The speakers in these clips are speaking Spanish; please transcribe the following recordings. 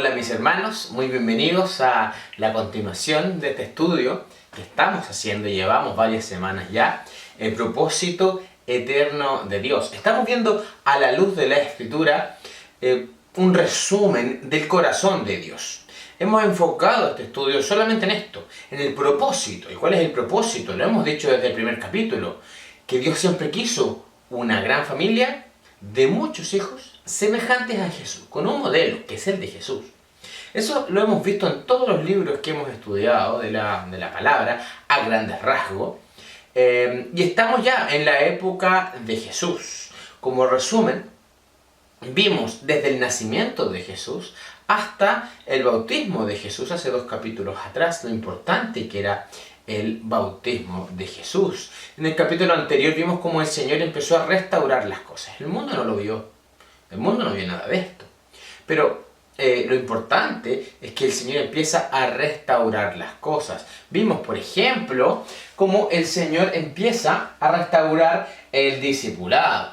Hola mis hermanos, muy bienvenidos a la continuación de este estudio que estamos haciendo, llevamos varias semanas ya, el propósito eterno de Dios. Estamos viendo a la luz de la Escritura un resumen del corazón de Dios. Hemos enfocado este estudio solamente en esto, en el propósito. ¿Y cuál es el propósito? Lo hemos dicho desde el primer capítulo, que Dios siempre quiso una gran familia de muchos hijos semejantes a Jesús, con un modelo que es el de Jesús. Eso lo hemos visto en todos los libros que hemos estudiado de la palabra, a grandes rasgos. Y estamos ya en la época de Jesús. Como resumen, vimos desde el nacimiento de Jesús hasta el bautismo de Jesús hace 2 capítulos atrás, lo importante que era el bautismo de Jesús. En el capítulo anterior vimos cómo el Señor empezó a restaurar las cosas. El mundo no lo vio. El mundo no vio nada de esto. Pero lo importante es que el Señor empieza a restaurar las cosas. Vimos, por ejemplo, cómo el Señor empieza a restaurar el discipulado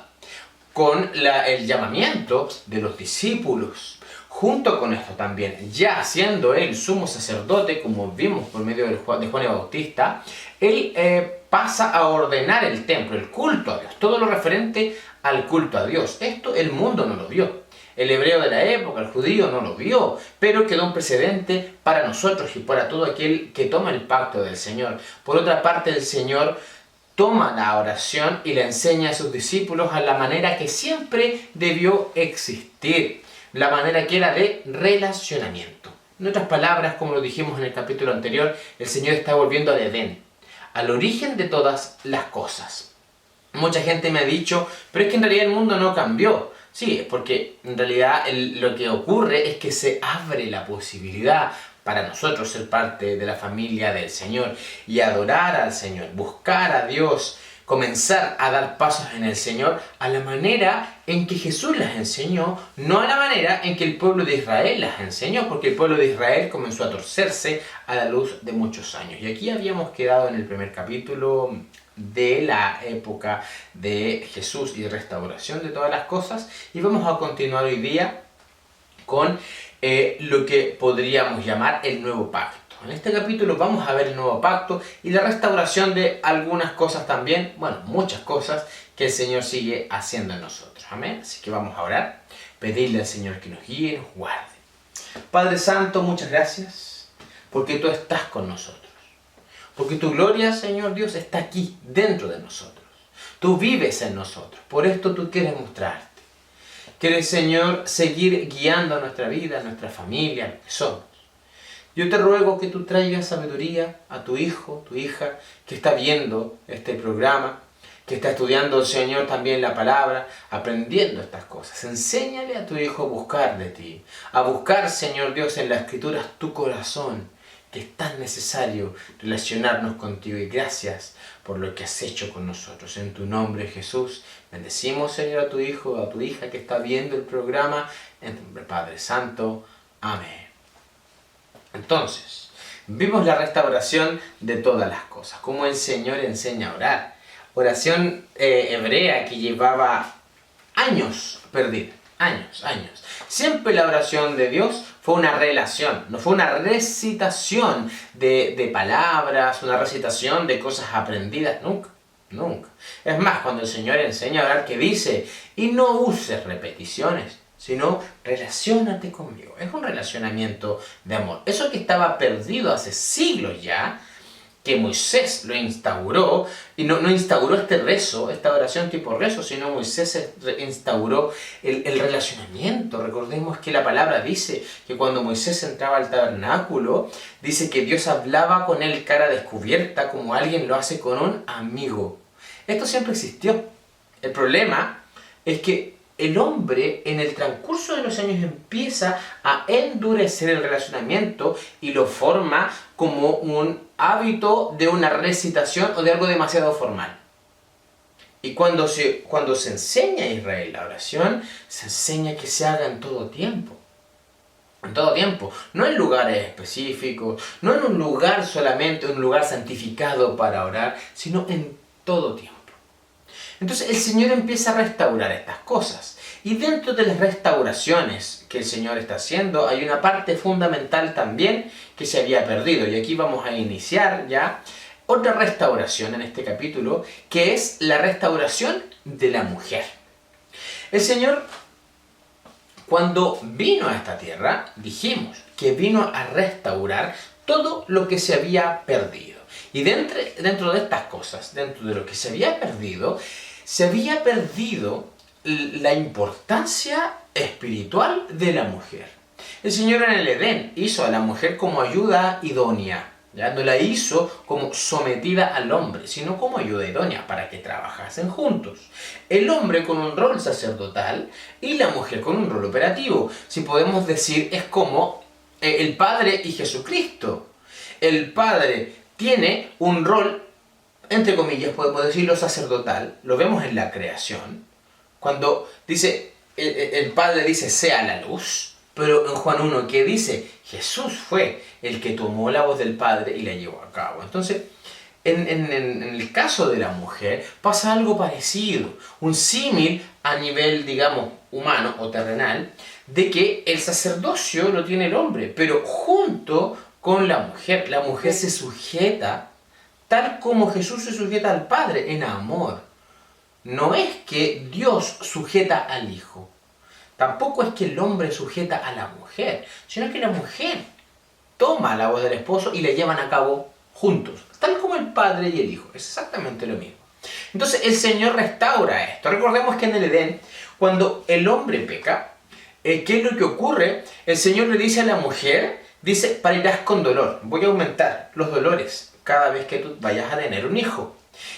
con el llamamiento de los discípulos. Junto con esto también, ya siendo él sumo sacerdote, como vimos por medio de Juan el Bautista, él pasa a ordenar el templo, el culto a Dios, todo lo referente al culto a Dios. Esto el mundo no lo vio. El hebreo de la época, el judío, no lo vio, pero quedó un precedente para nosotros y para todo aquel que toma el pacto del Señor. Por otra parte, el Señor toma la oración y la enseña a sus discípulos a la manera que siempre debió existir. La manera que era de relacionamiento. En otras palabras, como lo dijimos en el capítulo anterior, el Señor está volviendo al Edén, al origen de todas las cosas. Mucha gente me ha dicho, pero es que en realidad el mundo no cambió. Sí, es porque en realidad lo que ocurre es que se abre la posibilidad para nosotros ser parte de la familia del Señor y adorar al Señor, buscar a Dios, comenzar a dar pasos en el Señor a la manera en que Jesús las enseñó, no a la manera en que el pueblo de Israel las enseñó, porque el pueblo de Israel comenzó a torcerse a la luz de muchos años. Y aquí habíamos quedado en el primer capítulo de la época de Jesús y restauración de todas las cosas, y vamos a continuar hoy día con lo que podríamos llamar el nuevo pacto. En este capítulo vamos a ver el nuevo pacto y la restauración de algunas cosas también, bueno, muchas cosas que el Señor sigue haciendo en nosotros. Amén. Así que vamos a orar, pedirle al Señor que nos guíe y nos guarde. Padre Santo, muchas gracias porque tú estás con nosotros. Porque tu gloria, Señor Dios, está aquí, dentro de nosotros. Tú vives en nosotros. Por esto tú quieres mostrarte. Quieres, Señor, seguir guiando nuestra vida, nuestra familia, lo que somos. Yo te ruego que tú traigas sabiduría a tu hijo, tu hija, que está viendo este programa, que está estudiando, Señor, también la palabra, aprendiendo estas cosas. Enséñale a tu hijo a buscar de ti, a buscar, Señor Dios, en las Escrituras tu corazón, que es tan necesario relacionarnos contigo. Y gracias por lo que has hecho con nosotros. En tu nombre, Jesús, bendecimos, Señor, a tu hijo, a tu hija que está viendo el programa. En tu nombre, Padre Santo. Amén. Entonces, vimos la restauración de todas las cosas, cómo el Señor enseña a orar. Oración hebrea que llevaba años perdida, años. Siempre la oración de Dios fue una relación, no fue una recitación de palabras, una recitación de cosas aprendidas, nunca. Es más, cuando el Señor enseña a orar, que dice, y no uses repeticiones, sino relaciónate conmigo. Es un relacionamiento de amor. Eso que estaba perdido hace siglos ya, que Moisés lo instauró, y no instauró este rezo, esta oración tipo rezo, sino Moisés instauró el relacionamiento. Recordemos que la palabra dice que cuando Moisés entraba al tabernáculo, dice que Dios hablaba con él cara descubierta, como alguien lo hace con un amigo. Esto siempre existió. El problema es que el hombre en el transcurso de los años empieza a endurecer el relacionamiento y lo forma como un hábito de una recitación o de algo demasiado formal. Y cuando se enseña a Israel la oración, se enseña que se haga en todo tiempo. En todo tiempo, no en lugares específicos, no en un lugar solamente, un lugar santificado para orar, sino en todo tiempo. Entonces el Señor empieza a restaurar estas cosas. Y dentro de las restauraciones que el Señor está haciendo, hay una parte fundamental también que se había perdido. Y aquí vamos a iniciar ya otra restauración en este capítulo, que es la restauración de la mujer. El Señor, cuando vino a esta tierra, dijimos que vino a restaurar todo lo que se había perdido. Y dentro de estas cosas, dentro de lo que se había perdido la importancia espiritual de la mujer. El Señor en el Edén hizo a la mujer como ayuda idónea. ¿Ya? No la hizo como sometida al hombre, sino como ayuda idónea para que trabajasen juntos. El hombre con un rol sacerdotal y la mujer con un rol operativo. Si podemos decir, es como el Padre y Jesucristo. El Padre tiene un rol, entre comillas, podemos decirlo sacerdotal. Lo vemos en la creación. Cuando dice, el Padre dice, sea la luz. Pero en Juan 1, ¿qué dice? Jesús fue el que tomó la voz del Padre y la llevó a cabo. Entonces, en el caso de la mujer pasa algo parecido. Un símil a nivel, digamos, humano o terrenal, de que el sacerdocio lo tiene el hombre, pero junto con la mujer se sujeta tal como Jesús se sujeta al Padre, en amor. No es que Dios sujeta al Hijo. Tampoco es que el hombre sujeta a la mujer, sino que la mujer toma la voz del esposo y la llevan a cabo juntos, tal como el padre y el hijo. Es exactamente lo mismo. Entonces el Señor restaura esto. Recordemos que en el Edén, cuando el hombre peca, ¿qué es lo que ocurre? El Señor le dice a la mujer, dice, parirás con dolor. Voy a aumentar los dolores cada vez que tú vayas a tener un hijo.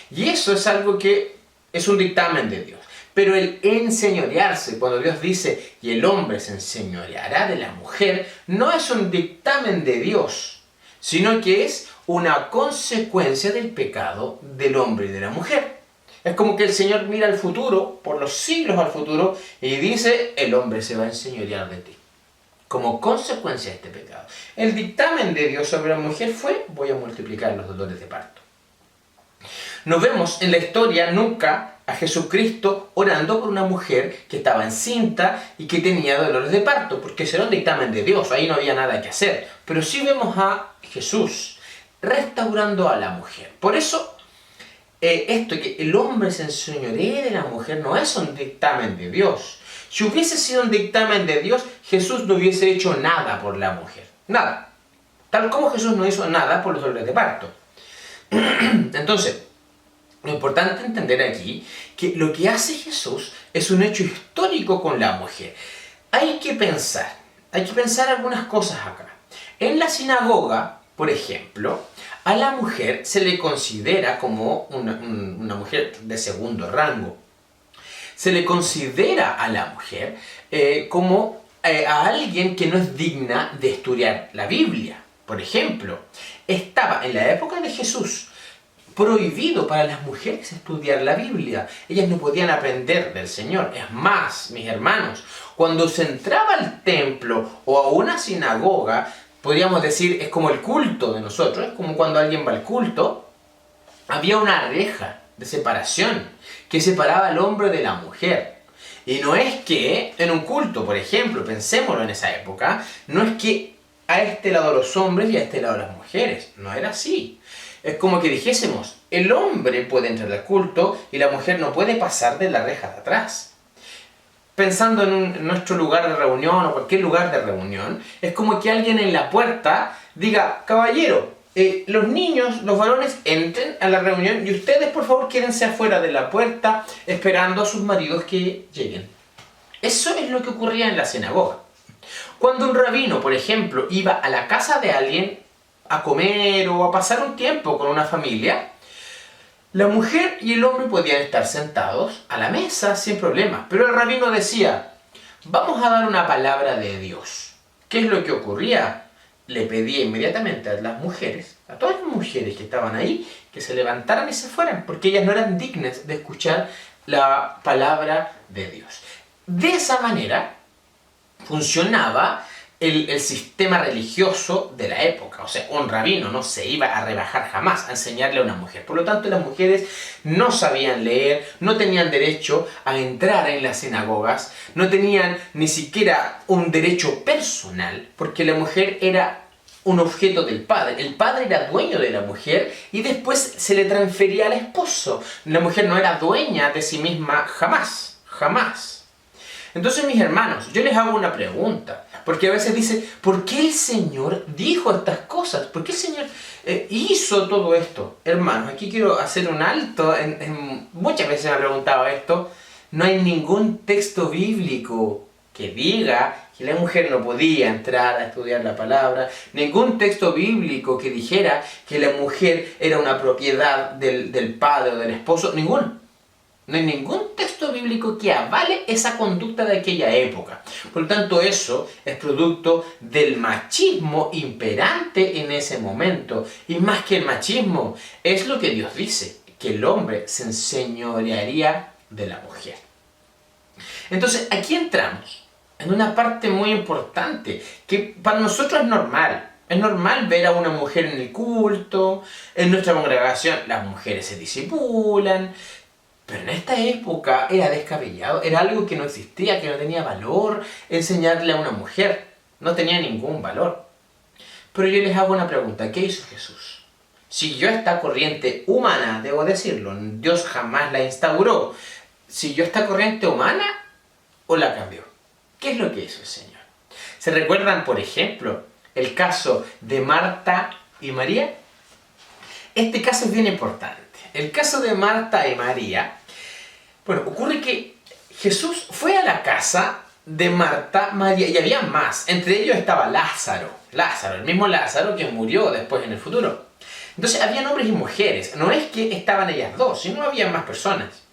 Y eso es algo que es un dictamen de Dios. Pero el enseñorearse, cuando Dios dice, y el hombre se enseñoreará de la mujer, no es un dictamen de Dios, sino que es una consecuencia del pecado del hombre y de la mujer. Es como que el Señor mira al futuro, por los siglos al futuro, y dice, el hombre se va a enseñorear de ti, como consecuencia de este pecado. El dictamen de Dios sobre la mujer fue, voy a multiplicar los dolores de parto. Nos vemos en la historia nunca a Jesucristo orando por una mujer que estaba encinta y que tenía dolores de parto, porque ese era un dictamen de Dios, ahí no había nada que hacer. Pero sí vemos a Jesús restaurando a la mujer. Por eso, esto que el hombre se enseñoree de la mujer no es un dictamen de Dios. Si hubiese sido un dictamen de Dios, Jesús no hubiese hecho nada por la mujer. Nada. Tal como Jesús no hizo nada por los dolores de parto. Entonces, lo importante entender aquí que lo que hace Jesús es un hecho histórico con la mujer. Hay que pensar algunas cosas acá. En la sinagoga, por ejemplo, a la mujer se le considera como una mujer de segundo rango. Se le considera a la mujer como a alguien que no es digna de estudiar la Biblia. Por ejemplo, estaba en la época de Jesús prohibido para las mujeres estudiar la Biblia. Ellas no podían aprender del Señor. Es más, mis hermanos, cuando se entraba al templo o a una sinagoga, podríamos decir, es como el culto de nosotros, es como cuando alguien va al culto, había una reja de separación que separaba al hombre de la mujer. Y no es que en un culto, por ejemplo, pensémoslo en esa época, no es que a este lado los hombres y a este lado las mujeres. No era así. Es como que dijésemos, el hombre puede entrar al culto y la mujer no puede pasar de la reja de atrás. Pensando en nuestro lugar de reunión o cualquier lugar de reunión, es como que alguien en la puerta diga, caballero, los niños, los varones entren a la reunión y ustedes por favor quédense afuera de la puerta esperando a sus maridos que lleguen. Eso es lo que ocurría en la sinagoga. Cuando un rabino, por ejemplo, iba a la casa de alguien a comer o a pasar un tiempo con una familia, la mujer y el hombre podían estar sentados a la mesa sin problema. Pero el rabino decía, vamos a dar una palabra de Dios. ¿Qué es lo que ocurría? Le pedía inmediatamente a las mujeres, a todas las mujeres que estaban ahí, que se levantaran y se fueran, porque ellas no eran dignas de escuchar la palabra de Dios. De esa manera funcionaba el sistema religioso de la época. O sea, un rabino no se iba a rebajar jamás a enseñarle a una mujer. Por lo tanto, las mujeres no sabían leer, no tenían derecho a entrar en las sinagogas, no tenían ni siquiera un derecho personal, porque la mujer era un objeto del padre. El padre era dueño de la mujer y después se le transfería al esposo. La mujer no era dueña de sí misma jamás, jamás. Entonces, mis hermanos, yo les hago una pregunta, porque a veces dice, ¿por qué el Señor dijo estas cosas? ¿Por qué el Señor hizo todo esto? Hermanos, aquí quiero hacer un alto, muchas veces me han preguntado esto, no hay ningún texto bíblico que diga que la mujer no podía entrar a estudiar la palabra, ningún texto bíblico que dijera que la mujer era una propiedad del padre o del esposo, ninguno. No hay ningún texto bíblico que avale esa conducta de aquella época. Por lo tanto, eso es producto del machismo imperante en ese momento. Y más que el machismo, es lo que Dios dice, que el hombre se enseñorearía de la mujer. Entonces, aquí entramos en una parte muy importante, que para nosotros es normal. Es normal ver a una mujer en el culto, en nuestra congregación las mujeres se disipulan. Pero en esta época era descabellado, era algo que no existía, que no tenía valor enseñarle a una mujer. No tenía ningún valor. Pero yo les hago una pregunta, ¿qué hizo Jesús? Siguió esta corriente humana, debo decirlo, Dios jamás la instauró. ¿Siguió esta corriente humana o la cambió? ¿Qué es lo que hizo el Señor? ¿Se recuerdan, por ejemplo, el caso de Marta y María? Este caso es bien importante. El caso de Marta y María, bueno, ocurre que Jesús fue a la casa de Marta, María, y había más. Entre ellos estaba Lázaro, el mismo Lázaro que murió después en el futuro. Entonces habían hombres y mujeres, no es que estaban ellas dos, sino había más personas.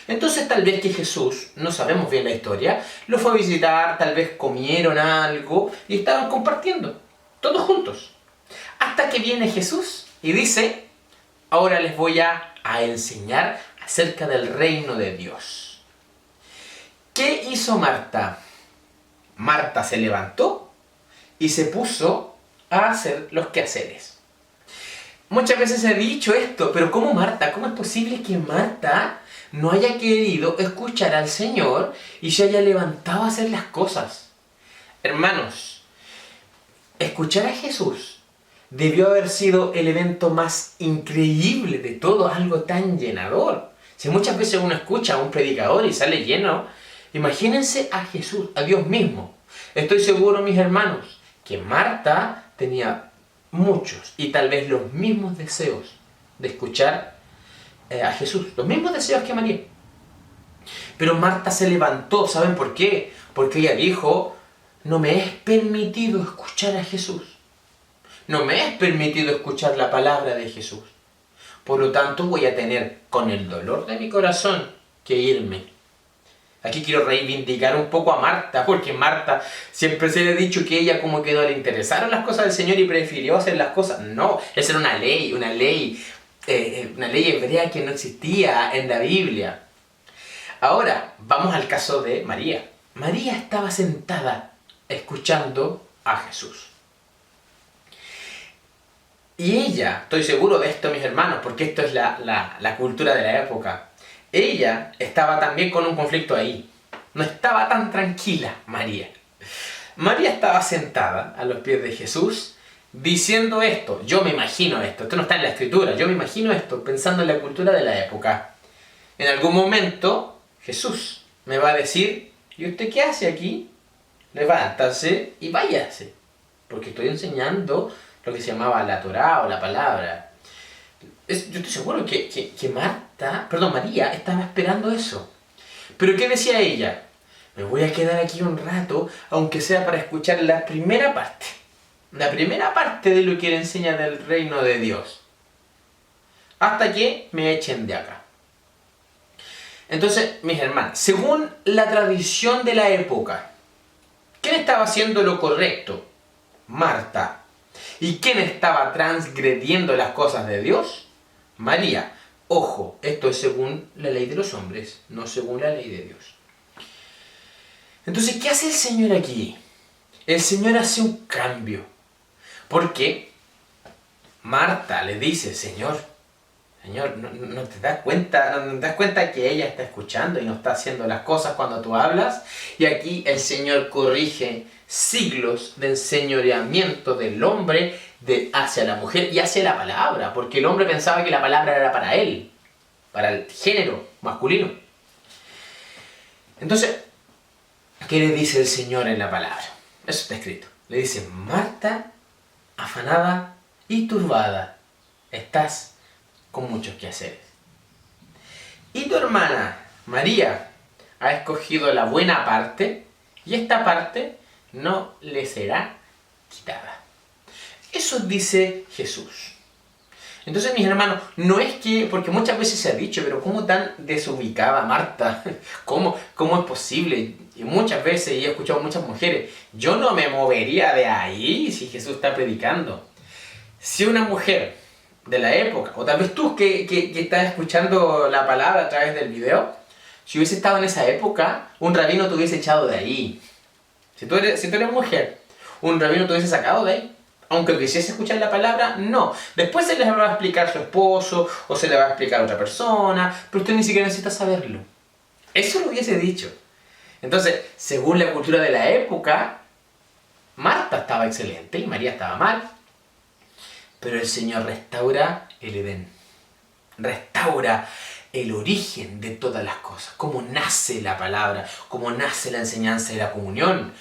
Entonces tal vez que Jesús, no sabemos bien la historia, lo fue a visitar, tal vez comieron algo y estaban compartiendo, todos juntos. Hasta que viene Jesús y dice, ahora les voy a enseñar acerca del reino de Dios. ¿Qué hizo Marta? Marta se levantó y se puso a hacer los quehaceres. Muchas veces he dicho esto, pero ¿cómo Marta? ¿Cómo es posible que Marta no haya querido escuchar al Señor y se haya levantado a hacer las cosas? Hermanos, escuchar a Jesús debió haber sido el evento más increíble de todo, algo tan llenador. Si muchas veces uno escucha a un predicador y sale lleno, imagínense a Jesús, a Dios mismo. Estoy seguro, mis hermanos, que Marta tenía muchos y tal vez los mismos deseos de escuchar a Jesús, los mismos deseos que María. Pero Marta se levantó, ¿saben por qué? Porque ella dijo, no me es permitido escuchar a Jesús. No me es permitido escuchar la palabra de Jesús. Por lo tanto, voy a tener con el dolor de mi corazón que irme. Aquí quiero reivindicar un poco a Marta, porque Marta siempre se le ha dicho que ella como que no le interesaron las cosas del Señor y prefirió hacer las cosas. No, esa era una ley hebrea que no existía en la Biblia. Ahora, vamos al caso de María. María estaba sentada escuchando a Jesús. Y ella, estoy seguro de esto, mis hermanos, porque esto es la cultura de la época. Ella estaba también con un conflicto ahí. No estaba tan tranquila, María. María estaba sentada a los pies de Jesús diciendo esto. Yo me imagino esto no está en la escritura. Yo me imagino esto pensando en la cultura de la época. En algún momento Jesús me va a decir, ¿y usted qué hace aquí? Levántase y váyase. Porque estoy enseñando lo que se llamaba la Torá o la palabra. Yo estoy seguro que María estaba esperando eso. Pero ¿qué decía ella? Me voy a quedar aquí un rato, aunque sea para escuchar la primera parte. La primera parte de lo que le enseña del reino de Dios. Hasta que me echen de acá. Entonces, mis hermanos, según la tradición de la época, ¿quién estaba haciendo lo correcto? Marta. ¿Y quién estaba transgrediendo las cosas de Dios? María. Ojo, esto es según la ley de los hombres, no según la ley de Dios. Entonces, ¿qué hace el Señor aquí? el Señor hace un cambio. Porque Marta le dice, Señor, ¿no te das cuenta? ¿No te das cuenta que ella está escuchando y no está haciendo las cosas cuando tú hablas? Y aquí el Señor corrige siglos de enseñoreamiento del hombre hacia la mujer y hacia la palabra, porque el hombre pensaba que la palabra era para él, para el género masculino. Entonces, ¿qué le dice el Señor en la palabra? Eso está escrito. Le dice, Marta, afanada y turbada, estás con muchos quehaceres. Y tu hermana, María, ha escogido la buena parte, y esta parte no le será quitada. Eso dice Jesús. Entonces, mis hermanos, no es que, porque muchas veces se ha dicho, pero ¿cómo tan desubicada Marta? ¿Cómo es posible? Y muchas veces, y he escuchado a muchas mujeres, yo no me movería de ahí si Jesús está predicando. Si una mujer de la época, o tal vez tú que estás escuchando la palabra a través del video, si hubiese estado en esa época, un rabino te hubiese echado de ahí. Si tú eres mujer, un rabino te hubiese sacado de ahí. Aunque quisiese escuchar la palabra, no. Después se les va a explicar su esposo, o se le va a explicar a otra persona, pero usted ni siquiera necesita saberlo. Eso lo hubiese dicho. Entonces, según la cultura de la época, Marta estaba excelente y María estaba mal. Pero el Señor restaura el Edén. Restaura el origen de todas las cosas. Cómo nace la palabra, cómo nace la enseñanza y la comunión.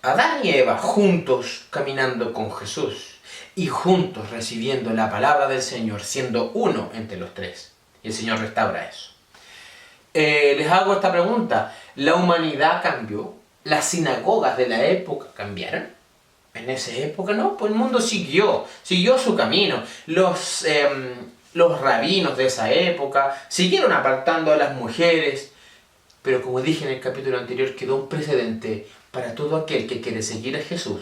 Adán y Eva juntos caminando con Jesús y juntos recibiendo la palabra del Señor, siendo uno entre los tres. Y el Señor restaura eso. Les hago esta pregunta. ¿La humanidad cambió? ¿Las sinagogas de la época cambiaron? En esa época no, pues el mundo siguió su camino. Los rabinos de esa época siguieron apartando a las mujeres. Pero como dije en el capítulo anterior, quedó un precedente para todo aquel que quiere seguir a Jesús.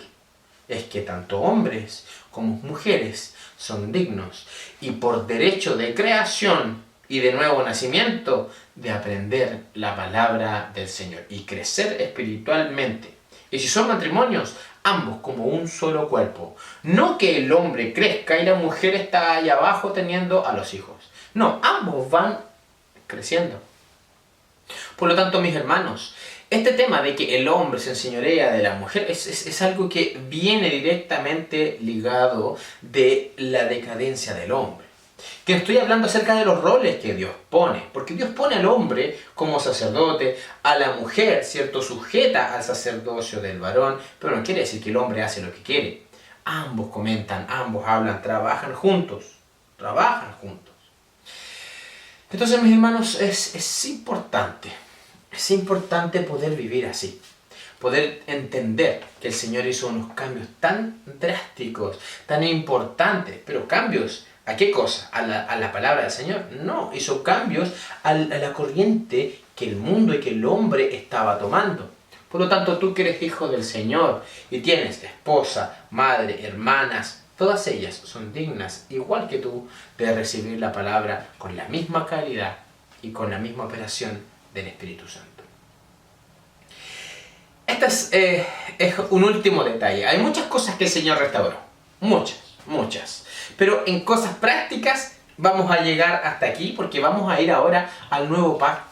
Es que tanto hombres como mujeres son dignos y por derecho de creación y de nuevo nacimiento de aprender la palabra del Señor y crecer espiritualmente. Y si son matrimonios, ambos como un solo cuerpo. No que el hombre crezca y la mujer está ahí abajo teniendo a los hijos. No, ambos van creciendo. Por lo tanto, mis hermanos, este tema de que el hombre se enseñorea de la mujer es algo que viene directamente ligado de la decadencia del hombre. Que estoy hablando acerca de los roles que Dios pone, porque Dios pone al hombre como sacerdote, a la mujer, ¿cierto?, sujeta al sacerdocio del varón, pero no quiere decir que el hombre hace lo que quiere. Ambos comentan, ambos hablan, trabajan juntos. Entonces, mis hermanos, es importante poder vivir así. Poder entender que el Señor hizo unos cambios tan drásticos, tan importantes, pero cambios, ¿a qué cosa? ¿A la palabra del Señor? No, hizo cambios a la corriente que el mundo y que el hombre estaba tomando. Por lo tanto, tú que eres hijo del Señor y tienes esposa, madre, hermanas, todas ellas son dignas, igual que tú, de recibir la palabra con la misma calidad y con la misma operación del Espíritu Santo. Este es un último detalle. Hay muchas cosas que el Señor restauró. Muchas. Pero en cosas prácticas vamos a llegar hasta aquí porque vamos a ir ahora al nuevo pacto.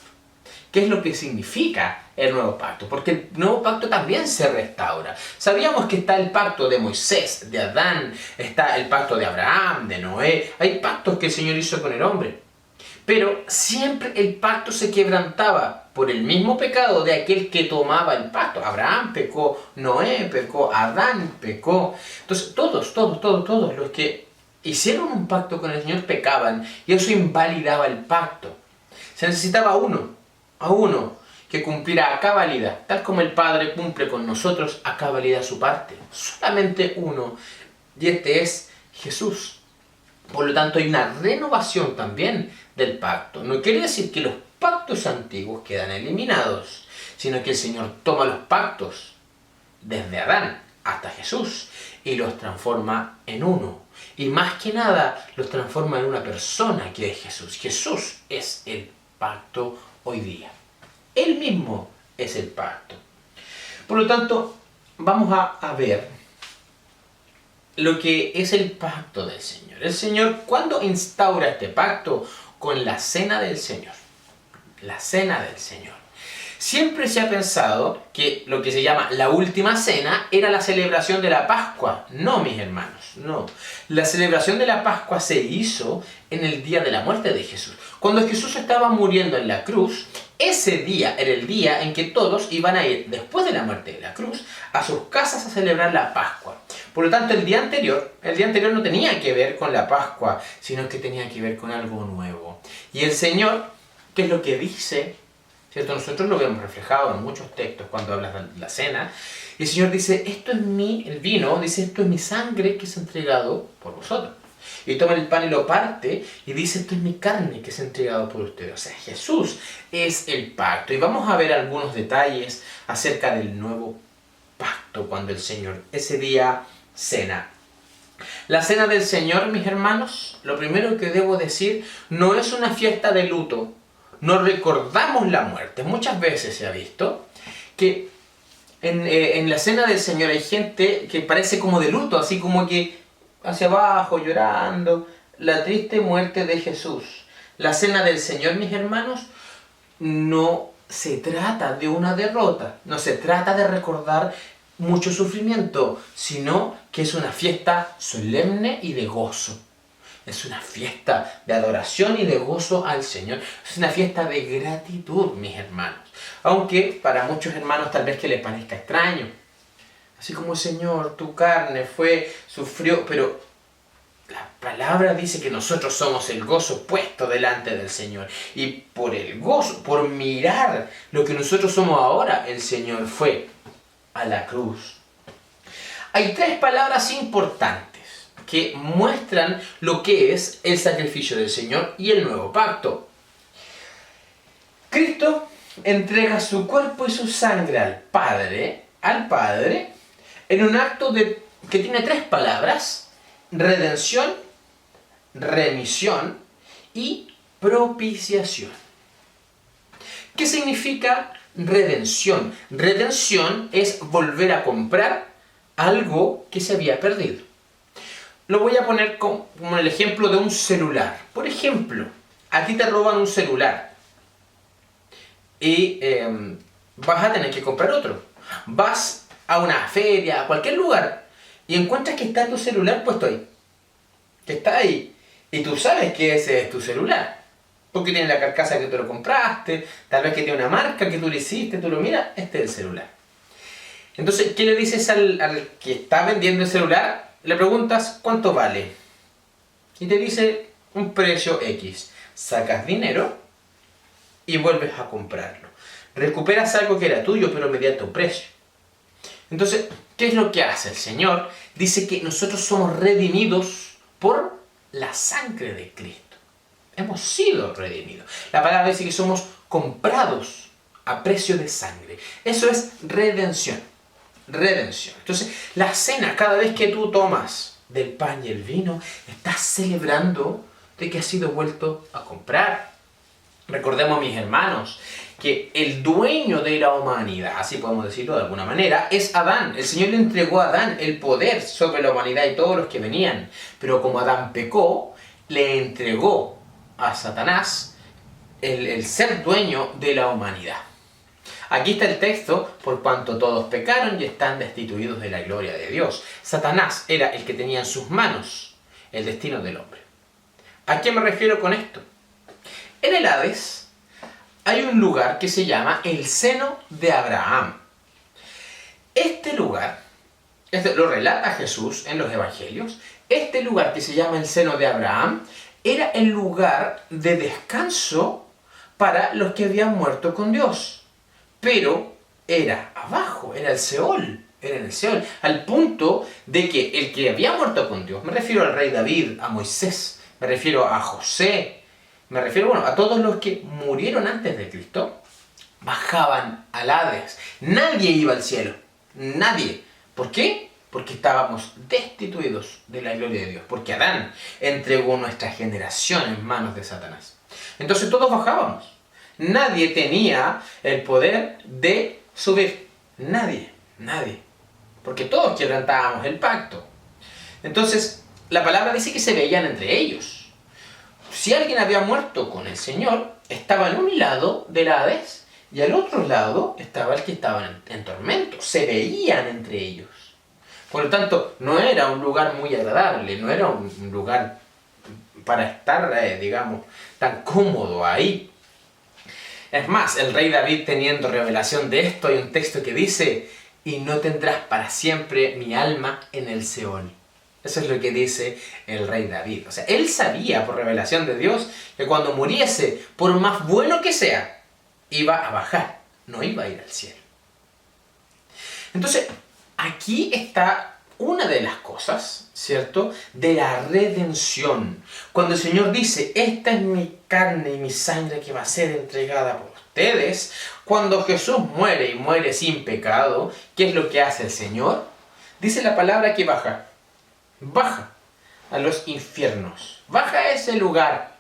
¿Qué es lo que significa el nuevo pacto? Porque el nuevo pacto también se restaura. Sabíamos que está el pacto de Moisés, de Adán, está el pacto de Abraham, de Noé. Hay pactos que el Señor hizo con el hombre. Pero siempre el pacto se quebrantaba por el mismo pecado de aquel que tomaba el pacto. Abraham pecó, Noé pecó, Adán pecó. Entonces todos los que hicieron un pacto con el Señor pecaban y eso invalidaba el pacto. Se necesitaba a uno que cumpliera a cabalidad, tal como el Padre cumple con nosotros a cabalidad su parte. Solamente uno, y este es Jesús. Por lo tanto, hay una renovación también del pacto. No quiere decir que los pactos antiguos quedan eliminados, sino que el Señor toma los pactos desde Adán hasta Jesús y los transforma en uno. Y más que nada, los transforma en una persona que es Jesús. Jesús es el pacto hoy día. Él mismo es el pacto. Por lo tanto, vamos a ver lo que es el pacto del Señor. El Señor, ¿cuándo instaura este pacto? Con la cena del Señor. La cena del Señor. Siempre se ha pensado que lo que se llama la última cena era la celebración de la Pascua. No, mis hermanos, no. La celebración de la Pascua se hizo en el día de la muerte de Jesús. Cuando Jesús estaba muriendo en la cruz, ese día era el día en que todos iban a ir, después de la muerte de la cruz, a sus casas a celebrar la Pascua. Por lo tanto, el día anterior no tenía que ver con la Pascua, sino que tenía que ver con algo nuevo. Y el Señor, ¿qué es lo que dice? ¿Cierto? Nosotros lo vemos reflejado en muchos textos cuando hablas de la cena. Y el Señor dice, esto es el vino, dice, esto es mi sangre que es entregado por vosotros. Y toma el pan y lo parte y dice, esto es mi carne que es entregado por ustedes. O sea, Jesús es el pacto. Y vamos a ver algunos detalles acerca del nuevo pacto cuando el Señor ese día cena. La cena del Señor, mis hermanos, lo primero que debo decir, no es una fiesta de luto. No recordamos la muerte. Muchas veces se ha visto que en la cena del Señor hay gente que parece como de luto, así como que hacia abajo, llorando, la triste muerte de Jesús. La cena del Señor, mis hermanos, no se trata de una derrota, no se trata de recordar mucho sufrimiento, sino que es una fiesta solemne y de gozo. Es una fiesta de adoración y de gozo al Señor. Es una fiesta de gratitud, mis hermanos. Aunque para muchos hermanos tal vez que les parezca extraño. Así como, Señor, tu carne sufrió, pero la palabra dice que nosotros somos el gozo puesto delante del Señor. Y por el gozo, por mirar lo que nosotros somos ahora, el Señor fue a la cruz. Hay tres palabras importantes que muestran lo que es el sacrificio del Señor y el nuevo pacto. Cristo entrega su cuerpo y su sangre al Padre, en un acto que tiene tres palabras: redención, remisión y propiciación. ¿Qué significa redención? Redención es volver a comprar algo que se había perdido. Lo voy a poner como el ejemplo de un celular. Por ejemplo, a ti te roban un celular y vas a tener que comprar otro. Vas a una feria, a cualquier lugar, y encuentras que está tu celular puesto ahí. Que está ahí. Y tú sabes que ese es tu celular. Porque tiene la carcasa que tú lo compraste, tal vez que tiene una marca que tú le hiciste, tú lo miras, este es el celular. Entonces, ¿qué le dices al que está vendiendo el celular? Le preguntas, ¿cuánto vale? Y te dice un precio X. Sacas dinero y vuelves a comprarlo. Recuperas algo que era tuyo, pero mediante un precio. Entonces, ¿qué es lo que hace el Señor? Dice que nosotros somos redimidos por la sangre de Cristo. Hemos sido redimidos. La palabra dice que somos comprados a precio de sangre. Eso es redención. Redención. Entonces, la cena, cada vez que tú tomas del pan y el vino, estás celebrando de que has sido vuelto a comprar. Recordemos, mis hermanos, que el dueño de la humanidad, así podemos decirlo de alguna manera, es Adán. El Señor le entregó a Adán el poder sobre la humanidad y todos los que venían. Pero como Adán pecó, le entregó a Satanás el ser dueño de la humanidad. Aquí está el texto: por cuanto todos pecaron y están destituidos de la gloria de Dios. Satanás era el que tenía en sus manos el destino del hombre. ¿A qué me refiero con esto? En el Hades hay un lugar que se llama el seno de Abraham. Este lugar, lo relata Jesús en los evangelios, este lugar que se llama el seno de Abraham era el lugar de descanso para los que habían muerto con Dios. Pero era abajo, era el Seol, era en el Seol, al punto de que el que había muerto con Dios, me refiero al rey David, a Moisés, me refiero a José, me refiero a todos los que murieron antes de Cristo, bajaban al Hades. Nadie iba al cielo, nadie. ¿Por qué? Porque estábamos destituidos de la gloria de Dios, porque Adán entregó nuestra generación en manos de Satanás. Entonces todos bajábamos. Nadie tenía el poder de subir. Nadie. porque todos quebrantábamos el pacto. Entonces, la palabra dice que se veían entre ellos. Si alguien había muerto con el Señor, estaba en un lado del Hades y al otro lado estaba el que estaba en tormento. Se veían entre ellos. Por lo tanto, no era un lugar muy agradable, no era un lugar para estar, digamos, tan cómodo ahí. Es más, el rey David, teniendo revelación de esto, hay un texto que dice: y no tendrás para siempre mi alma en el Seol. Eso es lo que dice el rey David. O sea, él sabía por revelación de Dios que cuando muriese, por más bueno que sea, iba a bajar, no iba a ir al cielo. Entonces, aquí está una de las cosas, ¿cierto?, de la redención. Cuando el Señor dice: esta es mi carne y mi sangre que va a ser entregada por ustedes. Cuando Jesús muere y muere sin pecado, ¿qué es lo que hace el Señor? Dice la palabra que baja. Baja a los infiernos. Baja a ese lugar.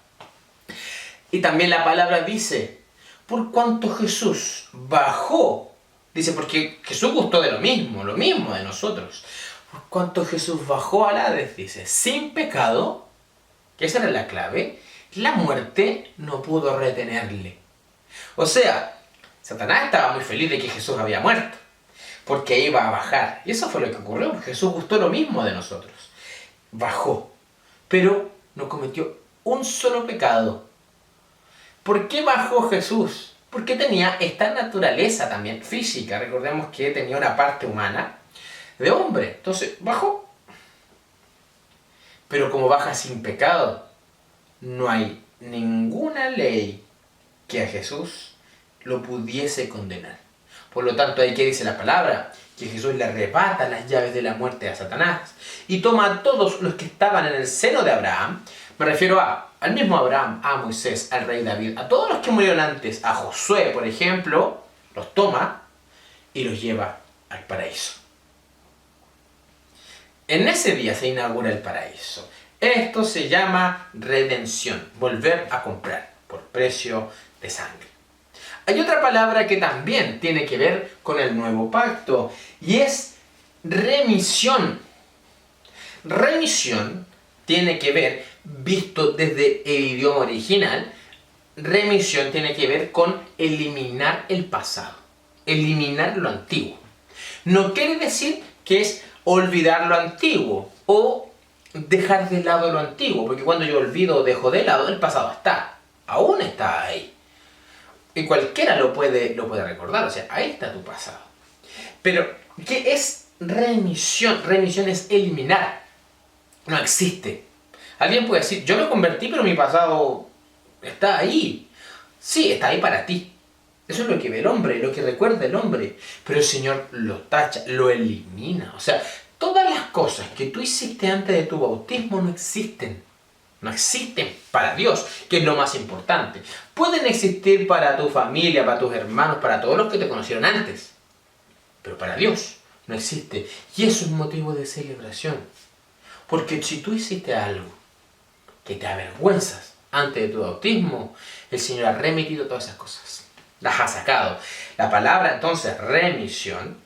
Y también la palabra dice: por cuanto Jesús bajó. Dice, porque Jesús gustó de lo mismo de nosotros. Por cuanto Jesús bajó al Hades, dice, sin pecado, que esa era la clave, la muerte no pudo retenerle. O sea, Satanás estaba muy feliz de que Jesús había muerto, porque iba a bajar. Y eso fue lo que ocurrió. Jesús gustó lo mismo de nosotros. Bajó, pero no cometió un solo pecado. ¿Por qué bajó Jesús? Porque tenía esta naturaleza también física. Recordemos que tenía una parte humana de hombre. Entonces, bajó. Pero como baja sin pecado, no hay ninguna ley que a Jesús lo pudiese condenar. Por lo tanto, ahí que dice la palabra, que Jesús le arrebata las llaves de la muerte a Satanás y toma a todos los que estaban en el seno de Abraham. Me refiero al mismo Abraham, a Moisés, al rey David, a todos los que murieron antes, a Josué, por ejemplo, los toma y los lleva al paraíso. En ese día se inaugura el paraíso. Esto se llama redención, volver a comprar por precio de sangre. Hay otra palabra que también tiene que ver con el nuevo pacto y es remisión. Remisión tiene que ver, visto desde el idioma original, remisión tiene que ver con eliminar el pasado, eliminar lo antiguo. No quiere decir que es olvidar lo antiguo o dejar de lado lo antiguo, porque cuando yo olvido o dejo de lado, el pasado está, aún está ahí. Y cualquiera lo puede recordar, o sea, ahí está tu pasado. Pero, ¿qué es remisión? Remisión es eliminar. No existe. Alguien puede decir, yo me convertí, pero mi pasado está ahí. Sí, está ahí para ti. Eso es lo que ve el hombre, lo que recuerda el hombre. Pero el Señor lo tacha, lo elimina. O sea, todas las cosas que tú hiciste antes de tu bautismo no existen. No existen para Dios, que es lo más importante. Pueden existir para tu familia, para tus hermanos, para todos los que te conocieron antes. Pero para Dios no existe. Y eso es motivo de celebración. Porque si tú hiciste algo que te avergüenzas antes de tu bautismo, el Señor ha remitido todas esas cosas. Las ha sacado. La palabra entonces remisión,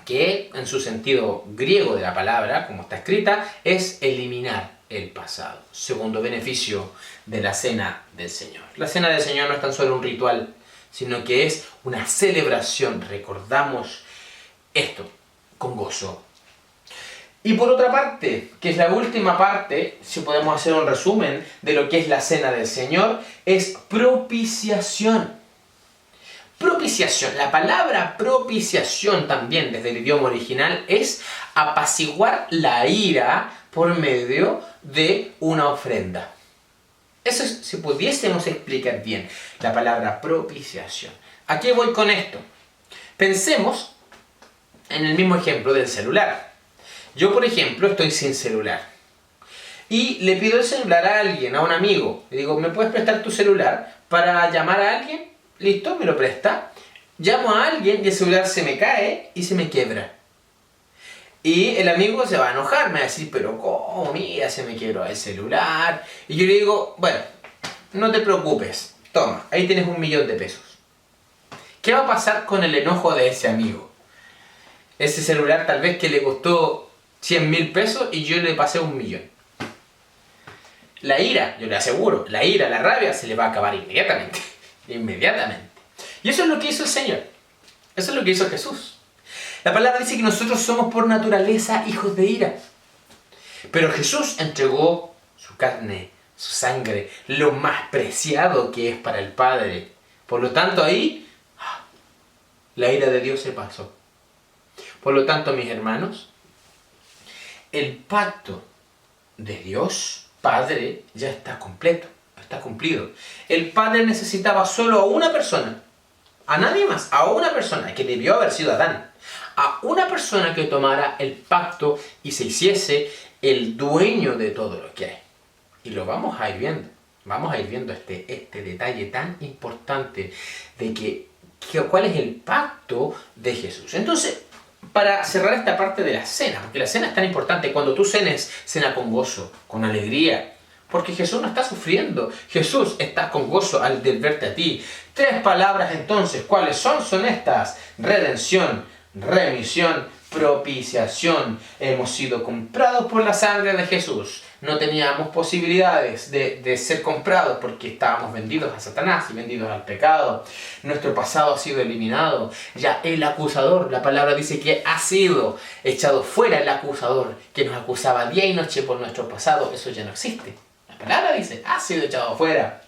que en su sentido griego de la palabra, como está escrita, es eliminar el pasado. Segundo beneficio de la Cena del Señor. La Cena del Señor no es tan solo un ritual, sino que es una celebración. Recordamos esto con gozo. Y por otra parte, que es la última parte, si podemos hacer un resumen de lo que es la Cena del Señor, es propiciación. Propiciación. La palabra propiciación también desde el idioma original es apaciguar la ira por medio de una ofrenda. Eso es, si pudiésemos explicar bien la palabra propiciación. ¿A qué voy con esto? Pensemos en el mismo ejemplo del celular. Yo, por ejemplo, estoy sin celular y le pido el celular a alguien, a un amigo. Le digo, ¿me puedes prestar tu celular para llamar a alguien? Listo, me lo presta. Llamo a alguien y el celular se me cae y se me quiebra. Y el amigo se va a enojar, me va a decir, pero ¿cómo? Mira, se me quebró el celular. Y yo le digo, bueno, no te preocupes, toma, ahí tienes 1.000.000 de pesos. ¿Qué va a pasar con el enojo de ese amigo? Ese celular tal vez que le costó 100.000 pesos y yo le pasé 1.000.000. La ira, yo le aseguro, la ira, la rabia se le va a acabar inmediatamente. Inmediatamente. Y eso es lo que hizo el Señor. Eso es lo que hizo Jesús. La palabra dice que nosotros somos por naturaleza hijos de ira. Pero Jesús entregó su carne, su sangre, lo más preciado que es para el Padre. Por lo tanto, ahí la ira de Dios se pasó. Por lo tanto, mis hermanos, el pacto de Dios, Padre, ya está completo, está cumplido. El Padre necesitaba solo a una persona, a nadie más, a una persona que debió haber sido Adán, a una persona que tomara el pacto y se hiciese el dueño de todo lo que hay. Y lo vamos a ir viendo. Vamos a ir viendo este detalle tan importante de cuál es el pacto de Jesús. Entonces, para cerrar esta parte de la cena, porque la cena es tan importante, cuando tú cenes, cena con gozo, con alegría, porque Jesús no está sufriendo, Jesús está con gozo al verte a ti. 3 palabras entonces, ¿cuáles son? Son estas: redención, remisión, propiciación. Hemos sido comprados por la sangre de Jesús. No teníamos posibilidades de ser comprados porque estábamos vendidos a Satanás y vendidos al pecado. Nuestro pasado ha sido eliminado. Ya el acusador, la palabra dice que ha sido echado fuera el acusador que nos acusaba día y noche por nuestro pasado. Eso ya no existe. La palabra dice, ha sido echado fuera.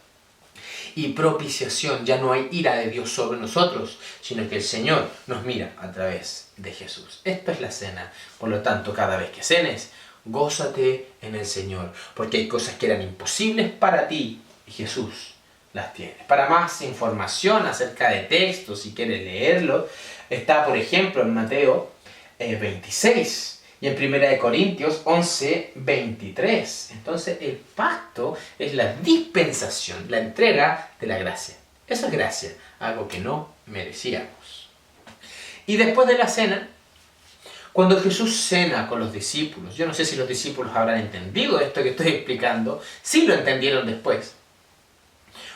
Y propiciación, ya no hay ira de Dios sobre nosotros, sino que el Señor nos mira a través de Jesús. Esto es la cena. Por lo tanto, cada vez que cenes, gózate en el Señor, porque hay cosas que eran imposibles para ti y Jesús las tiene. Para más información acerca de textos, si quieres leerlo, está por ejemplo en Mateo 26 y en 1 Corintios 11, 23. Entonces el pacto es la dispensación, la entrega de la gracia. Eso es gracia, algo que no merecíamos. Y después de la cena, cuando Jesús cena con los discípulos, yo no sé si los discípulos habrán entendido esto que estoy explicando, sí lo entendieron después.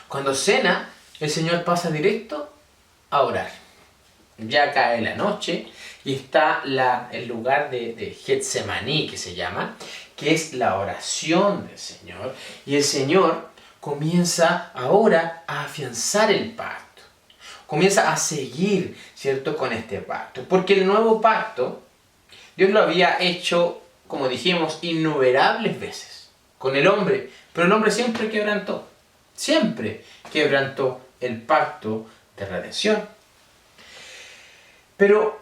Cuando cena, el Señor pasa directo a orar. Ya cae la noche y está el lugar de Getsemaní, que se llama, que es la oración del Señor. Y el Señor comienza ahora a afianzar el pacto. Comienza a seguir, ¿cierto?, con este pacto. Porque el nuevo pacto, Dios lo había hecho, como dijimos, innumerables veces con el hombre. Pero el hombre siempre quebrantó el pacto de redención. Pero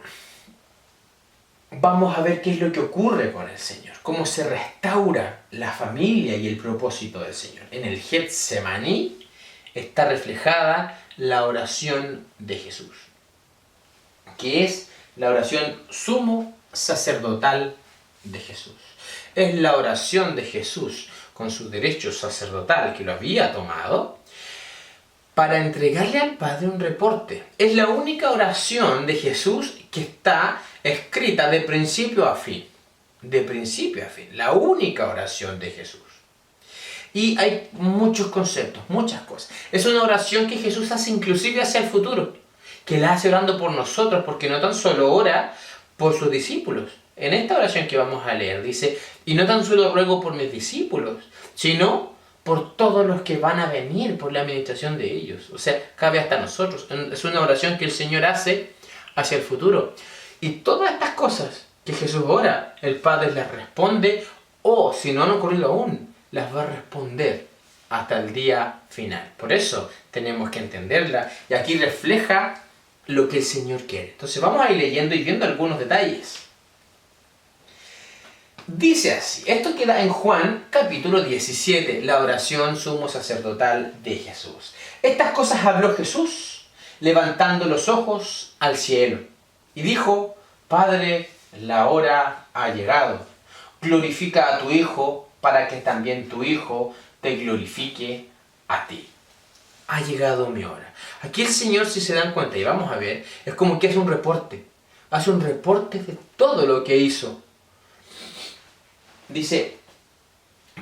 vamos a ver qué es lo que ocurre con el Señor, cómo se restaura la familia y el propósito del Señor. En el Getsemaní está reflejada la oración de Jesús, que es la oración sumo sacerdotal de Jesús. Es la oración de Jesús con su derecho sacerdotal que lo había tomado para entregarle al Padre un reporte. Es la única oración de Jesús que está escrita de principio a fin. De principio a fin. La única oración de Jesús. Y hay muchos conceptos, muchas cosas. Es una oración que Jesús hace inclusive hacia el futuro. Que la hace orando por nosotros, porque no tan solo ora por sus discípulos. En esta oración que vamos a leer dice, y no tan solo ruego por mis discípulos, sino por todos los que van a venir, por la administración de ellos. O sea, cabe hasta nosotros. Es una oración que el Señor hace hacia el futuro. Y todas estas cosas que Jesús ora, el Padre las responde, o si no han ocurrido aún, las va a responder hasta el día final. Por eso tenemos que entenderla. Y aquí refleja lo que el Señor quiere. Entonces vamos a ir leyendo y viendo algunos detalles. Dice así, esto queda en Juan capítulo 17, la oración sumo sacerdotal de Jesús. Estas cosas habló Jesús, levantando los ojos al cielo, y dijo, Padre, la hora ha llegado. Glorifica a tu Hijo, para que también tu Hijo te glorifique a ti. Ha llegado mi hora. Aquí el Señor, si se dan cuenta, y vamos a ver, es como que hace un reporte. Hace un reporte de todo lo que hizo. Dice,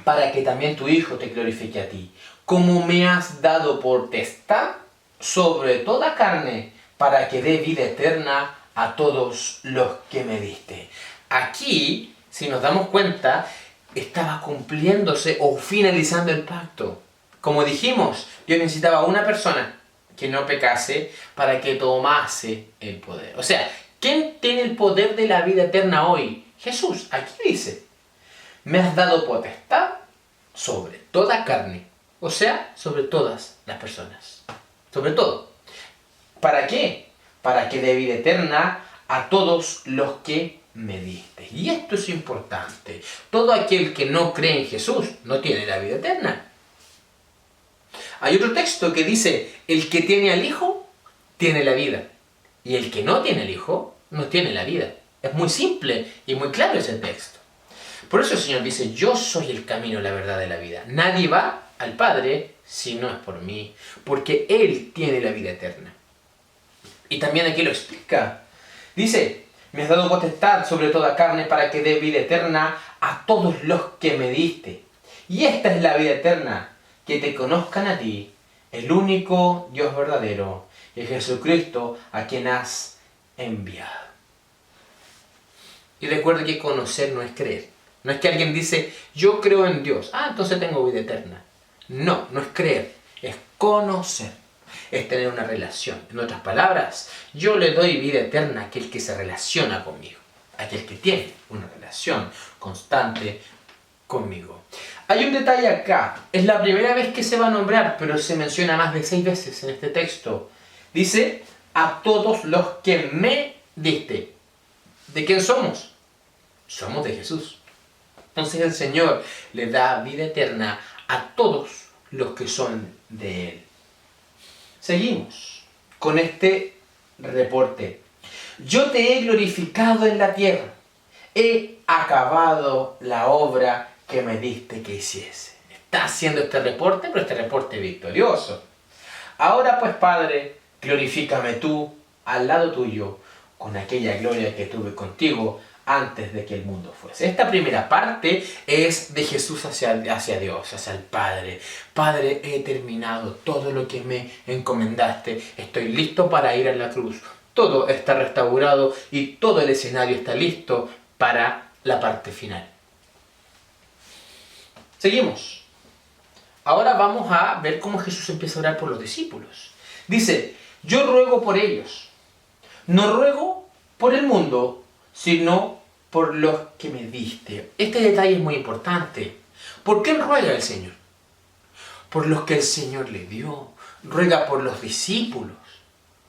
para que también tu Hijo te glorifique a ti, como me has dado potestad sobre toda carne, para que dé vida eterna a todos los que me diste. Aquí, si nos damos cuenta, estaba cumpliéndose o finalizando el pacto. Como dijimos, Dios necesitaba a una persona que no pecase para que tomase el poder. O sea, ¿quién tiene el poder de la vida eterna hoy? Jesús. Aquí dice, me has dado potestad sobre toda carne. O sea, sobre todas las personas. Sobre todo. ¿Para qué? Para que dé vida eterna a todos los que me diste. Y esto es importante. Todo aquel que no cree en Jesús no tiene la vida eterna. Hay otro texto que dice, el que tiene al Hijo, tiene la vida. Y el que no tiene al Hijo, no tiene la vida. Es muy simple y muy claro ese texto. Por eso el Señor dice, yo soy el camino, la verdad y la vida. Nadie va al Padre si no es por mí, porque Él tiene la vida eterna. Y también aquí lo explica. Dice, me has dado potestad sobre toda carne para que dé vida eterna a todos los que me diste. Y esta es la vida eterna, que te conozcan a ti, el único Dios verdadero, y Jesucristo a quien has enviado. Y recuerda que conocer no es creer. No es que alguien dice, yo creo en Dios, entonces tengo vida eterna. No, no es creer, es conocer. Es tener una relación. En otras palabras, yo le doy vida eterna a aquel que se relaciona conmigo. A aquel que tiene una relación constante conmigo. Hay un detalle acá. Es la primera vez que se va a nombrar, pero se menciona más de 6 veces en este texto. Dice, a todos los que me diste. ¿De quién somos? Somos de Jesús. Entonces el Señor le da vida eterna a todos los que son de Él. Seguimos con este reporte. Yo te he glorificado en la tierra. He acabado la obra que me diste que hiciese. Está haciendo este reporte, pero este reporte victorioso. Ahora pues, Padre, glorifícame tú al lado tuyo con aquella gloria que tuve contigo antes de que el mundo fuese. Esta primera parte es de Jesús hacia Dios, hacia el Padre. Padre, he terminado todo lo que me encomendaste. Estoy listo para ir a la cruz. Todo está restaurado y todo el escenario está listo para la parte final. Seguimos. Ahora vamos a ver cómo Jesús empieza a orar por los discípulos. Dice, yo ruego por ellos. No ruego por el mundo, sino por los que me diste. Este detalle es muy importante. ¿Por qué ruega el Señor? Por los que el Señor le dio. Ruega por los discípulos.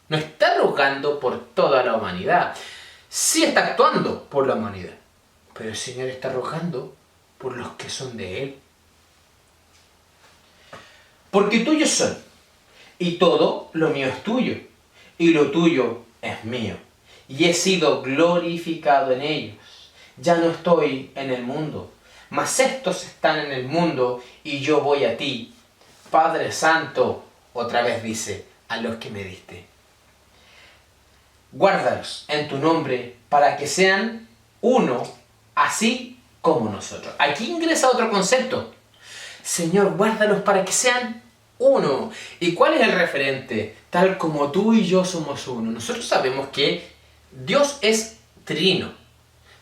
No está rogando por toda la humanidad. Sí está actuando por la humanidad. Pero el Señor está rogando por los que son de Él. Porque tuyos son, y todo lo mío es tuyo, y lo tuyo es mío. Y he sido glorificado en ellos. Ya no estoy en el mundo, mas estos están en el mundo, y yo voy a ti. Padre Santo, otra vez dice, a los que me diste. Guárdalos en tu nombre, para que sean uno, así como nosotros. Aquí ingresa otro concepto. Señor, guárdalos para que sean uno. ¿Y cuál es el referente? Tal como tú y yo somos uno. Nosotros sabemos que Dios es trino.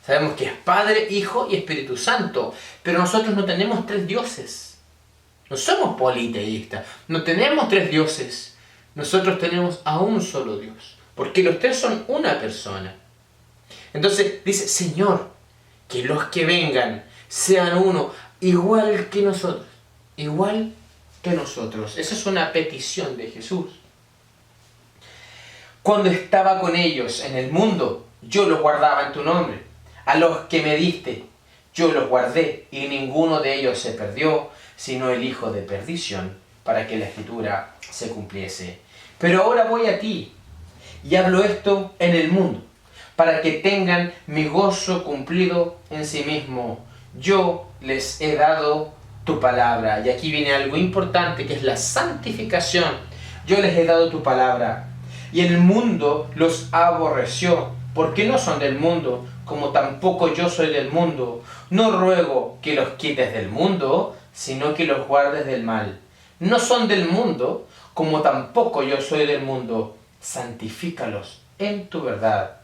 Sabemos que es Padre, Hijo y Espíritu Santo. Pero nosotros no tenemos 3 dioses. No somos politeístas. No tenemos 3 dioses. Nosotros tenemos a un solo Dios. Porque los 3 son una persona. Entonces dice, Señor, que los que vengan sean uno, igual que nosotros. Igual que nosotros. Esa es una petición de Jesús. Cuando estaba con ellos en el mundo, yo los guardaba en tu nombre. A los que me diste, yo los guardé, y ninguno de ellos se perdió, sino el hijo de perdición, para que la escritura se cumpliese. Pero ahora voy a ti, y hablo esto en el mundo, para que tengan mi gozo cumplido en sí mismo. Yo les he dado tu palabra. Y aquí viene algo importante, que es la santificación. Yo les he dado tu palabra. Y el mundo los aborreció, porque no son del mundo, como tampoco yo soy del mundo. No ruego que los quites del mundo, sino que los guardes del mal. No son del mundo, como tampoco yo soy del mundo. Santifícalos en tu verdad.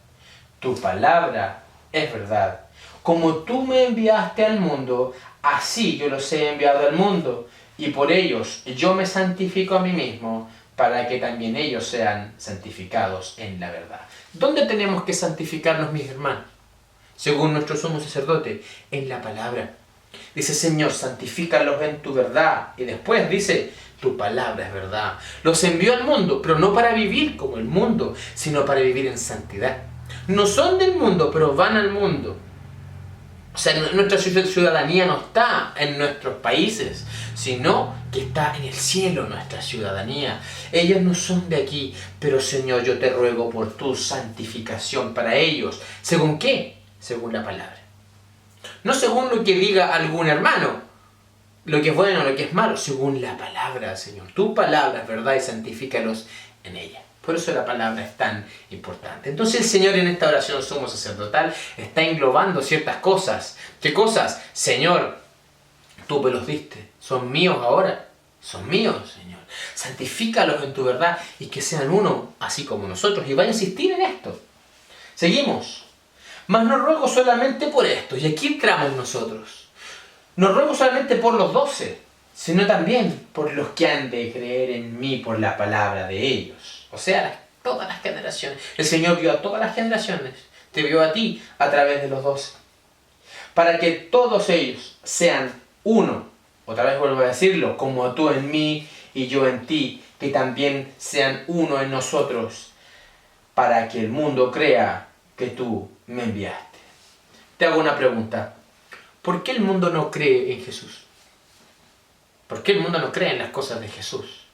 tu palabra es verdad. Como tú me enviaste al mundo, así yo los he enviado al mundo, y por ellos yo me santifico a mí mismo, para que también ellos sean santificados en la verdad. ¿Dónde tenemos que santificarnos, mis hermanos? Según nuestro sumo sacerdote, en la palabra. Dice, Señor, santifícalos en tu verdad. Y después dice, tu palabra es verdad. Los envió al mundo, pero no para vivir como el mundo, sino para vivir en santidad. No son del mundo, pero van al mundo. O sea, nuestra ciudadanía no está en nuestros países, sino que está en el cielo nuestra ciudadanía. Ellos no son de aquí, pero Señor, yo te ruego por tu santificación para ellos. ¿Según qué? Según la palabra. No según lo que diga algún hermano, lo que es bueno, lo que es malo, según la palabra, Señor. Tu palabra es verdad y santifícalos en ella. Por eso la palabra es tan importante. Entonces el Señor en esta oración sumo sacerdotal está englobando ciertas cosas. ¿Qué cosas? Señor, tú me los diste. Son míos ahora. Son míos, Señor. Santifícalos en tu verdad y que sean uno, así como nosotros. Y va a insistir en esto. Seguimos. Mas no ruego solamente por esto. Y aquí entramos nosotros. No ruego solamente por los 12, sino también por los que han de creer en mí por la palabra de ellos. O sea, todas las generaciones. El Señor vio a todas las generaciones. Te vio a ti a través de los 12. Para que todos ellos sean uno. Otra vez vuelvo a decirlo. Como tú en mí y yo en ti. Que también sean uno en nosotros. Para que el mundo crea que tú me enviaste. Te hago una pregunta. ¿Por qué el mundo no cree en Jesús? ¿Por qué el mundo no cree en las cosas de Jesús?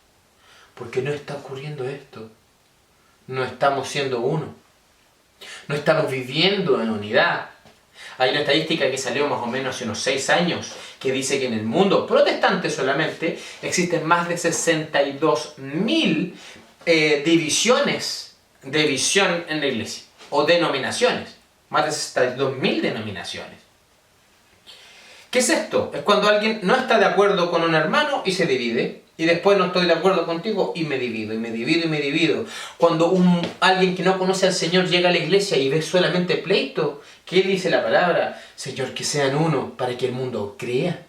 Porque no está ocurriendo esto. No estamos siendo uno. No estamos viviendo en unidad. Hay una estadística que salió más o menos hace unos 6 años que dice que en el mundo protestante solamente existen más de 62.000 divisiones de visión en la iglesia. O denominaciones. Más de 62.000 denominaciones. ¿Qué es esto? Es cuando alguien no está de acuerdo con un hermano y se divide. Y después no estoy de acuerdo contigo y me divido, y me divido, y me divido. Cuando alguien que no conoce al Señor llega a la iglesia y ve solamente pleito, ¿qué dice la palabra? Señor, que sean uno para que el mundo crea.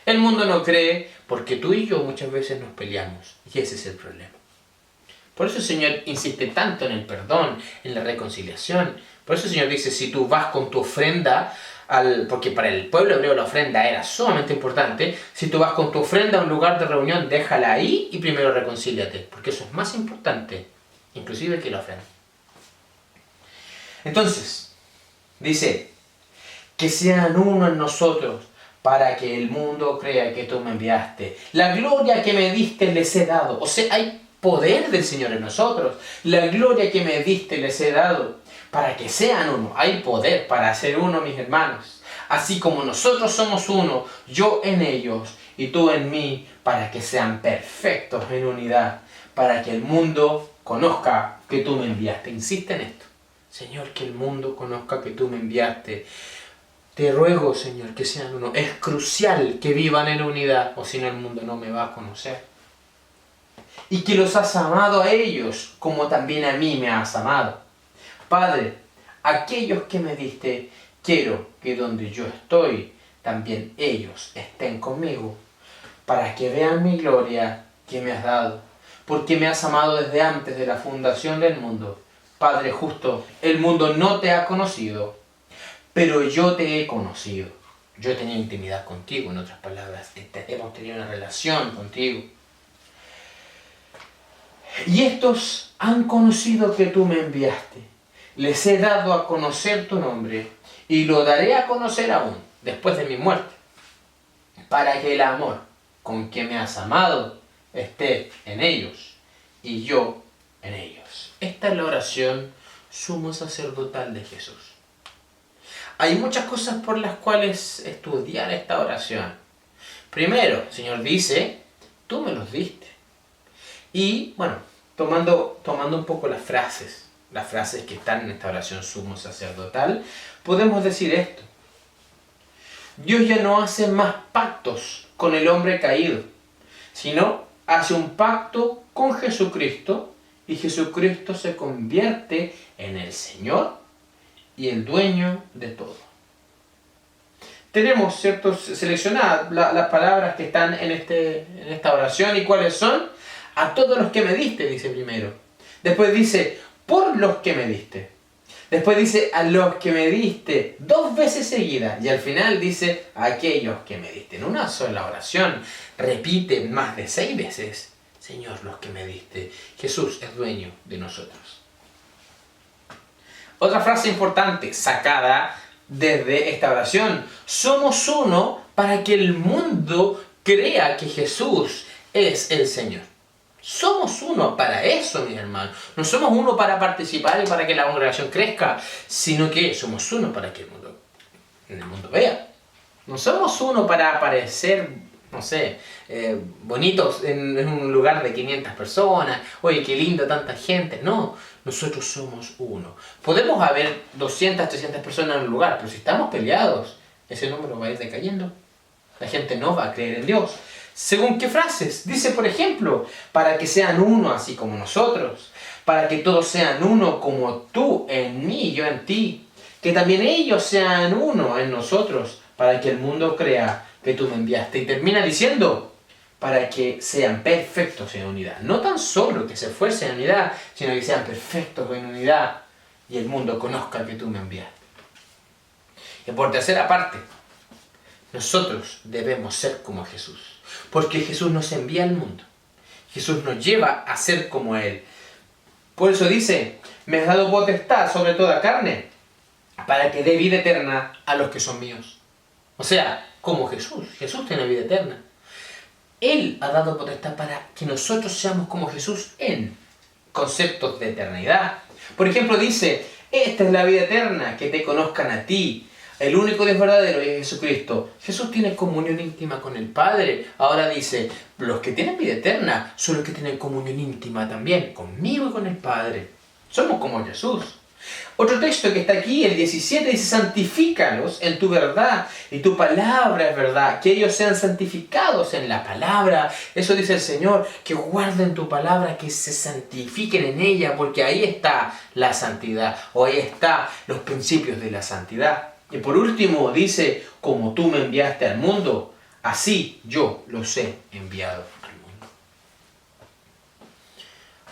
El mundo no cree porque tú y yo muchas veces nos peleamos. Y ese es el problema. Por eso el Señor insiste tanto en el perdón, en la reconciliación. Por eso el Señor dice, si tú vas con tu ofrenda, porque para el pueblo hebreo la ofrenda era sumamente importante, si tú vas con tu ofrenda a un lugar de reunión, déjala ahí y primero reconcíliate, porque eso es más importante, inclusive que la ofrenda. Entonces, dice, que sean uno en nosotros, para que el mundo crea que tú me enviaste. La gloria que me diste les he dado. O sea, hay poder del Señor en nosotros. La gloria que me diste les he dado. Para que sean uno. Hay poder para ser uno, mis hermanos. Así como nosotros somos uno, yo en ellos y tú en mí, para que sean perfectos en unidad. Para que el mundo conozca que tú me enviaste. Insiste en esto. Señor, que el mundo conozca que tú me enviaste. Te ruego, Señor, que sean uno. Es crucial que vivan en unidad, o si no el mundo no me va a conocer. Y que los has amado a ellos, como también a mí me has amado. Padre, aquellos que me diste, quiero que donde yo estoy, también ellos estén conmigo, para que vean mi gloria que me has dado, porque me has amado desde antes de la fundación del mundo. Padre justo, el mundo no te ha conocido, pero yo te he conocido. Yo he tenido intimidad contigo, en otras palabras. Hemos tenido una relación contigo. Y estos han conocido que tú me enviaste. Les he dado a conocer tu nombre y lo daré a conocer aún, después de mi muerte, para que el amor con que me has amado esté en ellos y yo en ellos. Esta es la oración sumo sacerdotal de Jesús. Hay muchas cosas por las cuales estudiar esta oración. Primero, el Señor dice, tú me los diste. Y, bueno, tomando un poco las frases que están en esta oración sumo sacerdotal, podemos decir esto. Dios ya no hace más pactos con el hombre caído, sino hace un pacto con Jesucristo, y Jesucristo se convierte en el Señor y el dueño de todo. Tenemos, ¿cierto?, seleccionadas las palabras que están en esta oración. ¿Y cuáles son? A todos los que me diste, dice primero. Después dice, por los que me diste. Después dice, a los que me diste, 2 veces seguidas. Y al final dice, a aquellos que me diste. En una sola oración repite más de 6 veces, Señor, los que me diste. Jesús es dueño de nosotros. Otra frase importante sacada desde esta oración. Somos uno para que el mundo crea que Jesús es el Señor. Somos uno para eso, mis hermanos. No somos uno para participar y para que la congregación crezca, sino que somos uno para que el mundo vea. No somos uno para aparecer, no sé, bonitos en un lugar de 500 personas. Oye, qué lindo tanta gente. No, nosotros somos uno. Podemos haber 200, 300 personas en un lugar, pero si estamos peleados, ese número va a ir decayendo. La gente no va a creer en Dios. ¿Según qué frases? Dice, por ejemplo, para que sean uno así como nosotros, para que todos sean uno como tú en mí y yo en ti, que también ellos sean uno en nosotros, para que el mundo crea que tú me enviaste. Y termina diciendo, para que sean perfectos en unidad. No tan solo que se esfuercen en unidad, sino que sean perfectos en unidad y el mundo conozca que tú me enviaste. Y por tercera parte, nosotros debemos ser como Jesús. Porque Jesús nos envía al mundo. Jesús nos lleva a ser como Él. Por eso dice, me has dado potestad sobre toda carne, para que dé vida eterna a los que son míos. O sea, como Jesús. Jesús tiene vida eterna. Él ha dado potestad para que nosotros seamos como Jesús en conceptos de eternidad. Por ejemplo, dice, esta es la vida eterna, que te conozcan a ti, el único Dios verdadero, es Jesucristo. Jesús tiene comunión íntima con el Padre. Ahora dice, los que tienen vida eterna son los que tienen comunión íntima también, conmigo y con el Padre. Somos como Jesús. Otro texto que está aquí, el 17, dice, santifícalos en tu verdad, y tu palabra es verdad, que ellos sean santificados en la palabra. Eso dice el Señor, que guarden tu palabra, que se santifiquen en ella, porque ahí está la santidad, o ahí están los principios de la santidad. Y por último dice, como tú me enviaste al mundo, así yo los he enviado al mundo.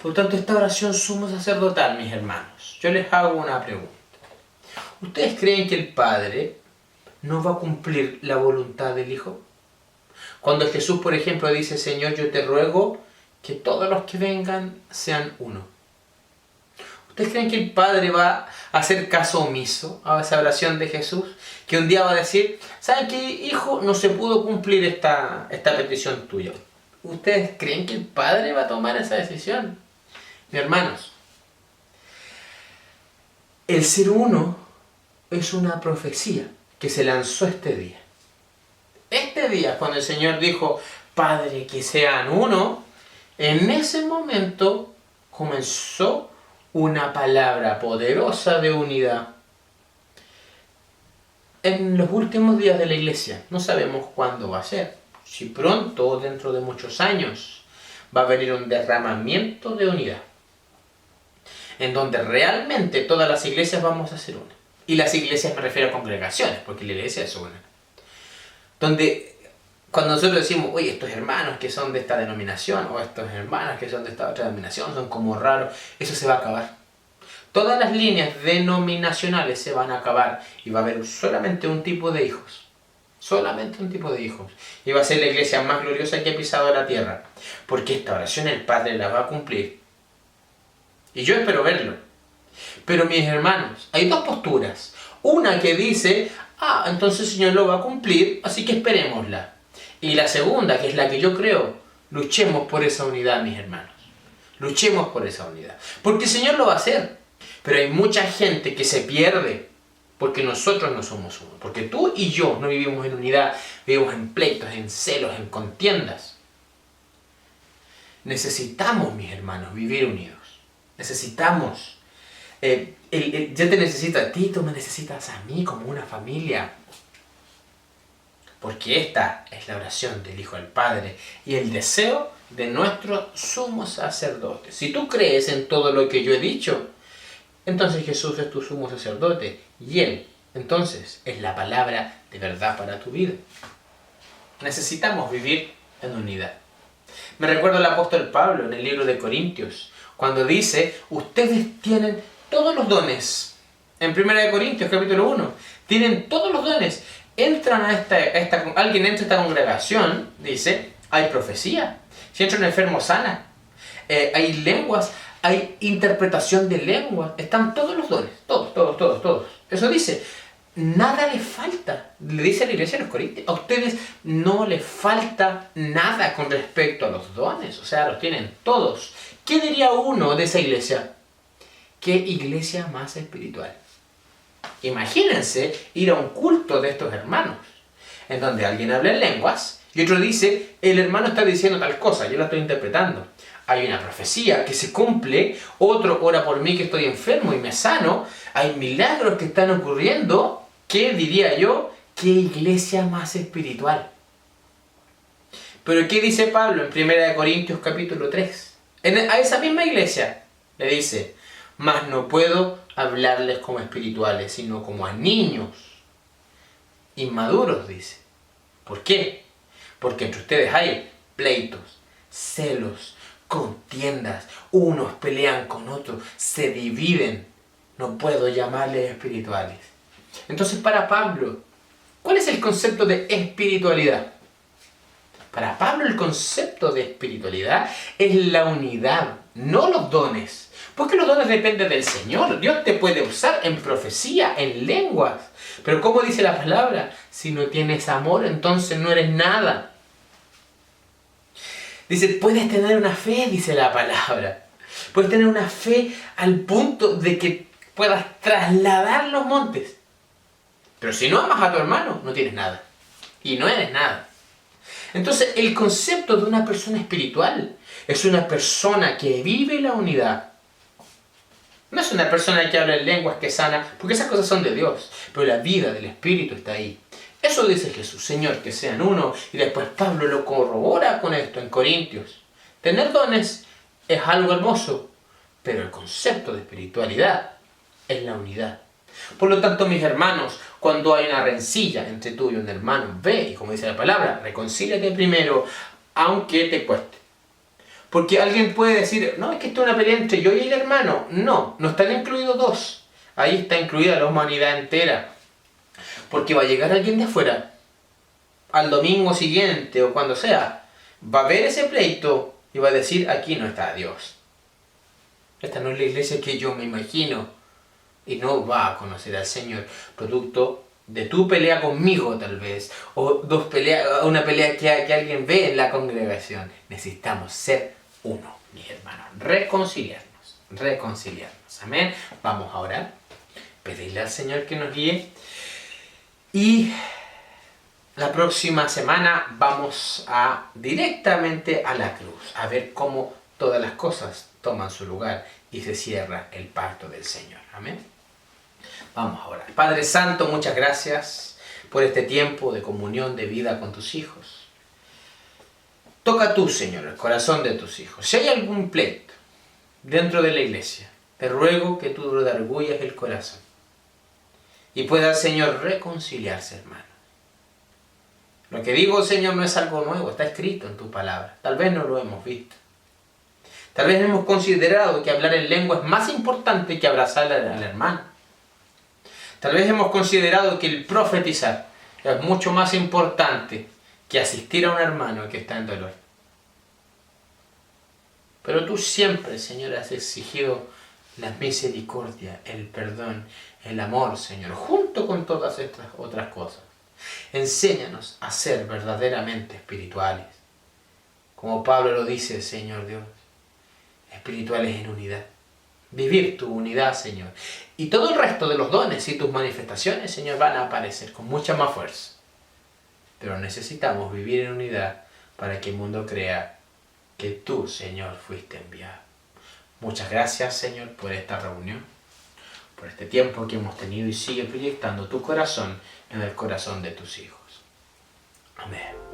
Por lo tanto, esta oración sumo sacerdotal, mis hermanos, yo les hago una pregunta. ¿Ustedes creen que el Padre no va a cumplir la voluntad del Hijo? Cuando Jesús, por ejemplo, dice, Señor, yo te ruego que todos los que vengan sean uno. ¿Ustedes creen que el Padre va a hacer caso omiso a esa oración de Jesús? Que un día va a decir, ¿saben qué, hijo? No se pudo cumplir esta petición tuya. ¿Ustedes creen que el Padre va a tomar esa decisión? Mis hermanos, el ser uno es una profecía que se lanzó este día. Este día, cuando el Señor dijo, Padre, que sean uno, en ese momento comenzó una palabra poderosa de unidad. En los últimos días de la iglesia, no sabemos cuándo va a ser, si pronto o dentro de muchos años, va a venir un derramamiento de unidad, en donde realmente todas las iglesias vamos a ser una. Y las iglesias me refiero a congregaciones, porque la iglesia es una. Donde cuando nosotros decimos, oye, estos hermanos que son de esta denominación, o estos hermanos que son de esta otra denominación, son como raros, eso se va a acabar. Todas las líneas denominacionales se van a acabar y va a haber solamente un tipo de hijos. Solamente un tipo de hijos. Y va a ser la iglesia más gloriosa que ha pisado la tierra. Porque esta oración el Padre la va a cumplir. Y yo espero verlo. Pero mis hermanos, hay 2 posturas. Una que dice, entonces el Señor lo va a cumplir, así que esperémosla. Y la segunda, que es la que yo creo, luchemos por esa unidad, mis hermanos. Luchemos por esa unidad. Porque el Señor lo va a hacer. Pero hay mucha gente que se pierde porque nosotros no somos uno. Porque tú y yo no vivimos en unidad, vivimos en pleitos, en celos, en contiendas. Necesitamos, mis hermanos, vivir unidos. Necesitamos. Yo te necesito a ti, tú me necesitas a mí como una familia. Porque esta es la oración del Hijo del Padre y el deseo de nuestro sumo sacerdote. Si tú crees en todo lo que yo he dicho, entonces Jesús es tu sumo sacerdote y Él, entonces, es la palabra de verdad para tu vida. Necesitamos vivir en unidad. Me recuerdo al apóstol Pablo en el libro de Corintios, cuando dice, ustedes tienen todos los dones. En 1 Corintios capítulo 1, tienen todos los dones. Entran alguien entra a esta congregación, dice, hay profecía. Si entra un enfermo, sana. Hay lenguas, hay interpretación de lenguas. Están todos los dones, todos. Eso dice, nada les falta. Le dice a la iglesia de los Corintios, a ustedes no les falta nada con respecto a los dones. O sea, los tienen todos. ¿Qué diría uno de esa iglesia? ¿Qué iglesia más espiritual? Imagínense ir a un culto de estos hermanos, en donde alguien habla en lenguas y otro dice, el hermano está diciendo tal cosa, yo la estoy interpretando. Hay una profecía que se cumple, otro ora por mí que estoy enfermo y me sano, hay milagros que están ocurriendo. ¿Qué diría yo? ¿Qué iglesia más espiritual? Pero ¿qué dice Pablo en 1 Corintios capítulo 3? A esa misma iglesia le dice, mas no puedo hablarles como espirituales, sino como a niños inmaduros, dice. ¿Por qué? Porque entre ustedes hay pleitos, celos, contiendas, unos pelean con otros, se dividen. No puedo llamarles espirituales. Entonces, para Pablo, ¿cuál es el concepto de espiritualidad? Para Pablo el concepto de espiritualidad es la unidad, no los dones. Porque los dones dependen del Señor. Dios te puede usar en profecía, en lenguas. Pero ¿cómo dice la palabra? Si no tienes amor, entonces no eres nada. Dice, puedes tener una fe, dice la palabra. Puedes tener una fe al punto de que puedas trasladar los montes. Pero si no amas a tu hermano, no tienes nada. Y no eres nada. Entonces, el concepto de una persona espiritual es una persona que vive la unidad. No es una persona que habla en lenguas, que sana, porque esas cosas son de Dios. Pero la vida del Espíritu está ahí. Eso dice Jesús, Señor, que sean uno. Y después Pablo lo corrobora con esto en Corintios. Tener dones es algo hermoso, pero el concepto de espiritualidad es la unidad. Por lo tanto, mis hermanos, cuando hay una rencilla entre tú y un hermano, ve, y como dice la palabra, reconcíliate primero, aunque te cueste. Porque alguien puede decir, no, es que esto es una pelea entre yo y el hermano. No, no están incluidos dos. Ahí está incluida la humanidad entera. Porque va a llegar alguien de afuera, al domingo siguiente o cuando sea, va a ver ese pleito y va a decir, aquí no está Dios. Esta no es la iglesia que yo me imagino. Y no va a conocer al Señor, producto de tu pelea conmigo tal vez, o una pelea que alguien ve en la congregación. Necesitamos ser uno, mis hermanos, reconciliarnos, amén. Vamos a orar, pedirle al Señor que nos guíe, y la próxima semana vamos directamente a la cruz, a ver cómo todas las cosas toman su lugar y se cierra el pacto del Señor, amén. Vamos a orar. Padre Santo, muchas gracias por este tiempo de comunión, de vida con tus hijos. Toca tú, Señor, el corazón de tus hijos. Si hay algún pleito dentro de la iglesia, te ruego que tú redargulles el corazón y pueda, Señor, reconciliarse, hermano. Lo que digo, Señor, no es algo nuevo, está escrito en tu palabra. Tal vez no lo hemos visto. Tal vez hemos considerado que hablar en lengua es más importante que abrazar al hermano. Tal vez hemos considerado que el profetizar es mucho más importante que asistir a un hermano que está en dolor. Pero tú siempre, Señor, has exigido la misericordia, el perdón, el amor, Señor, junto con todas estas otras cosas. Enséñanos a ser verdaderamente espirituales. Como Pablo lo dice, Señor Dios, espirituales en unidad. Vivir tu unidad, Señor. Y todo el resto de los dones y tus manifestaciones, Señor, van a aparecer con mucha más fuerza. Pero necesitamos vivir en unidad para que el mundo crea que tú, Señor, fuiste enviado. Muchas gracias, Señor, por esta reunión, por este tiempo que hemos tenido, y sigue proyectando tu corazón en el corazón de tus hijos. Amén.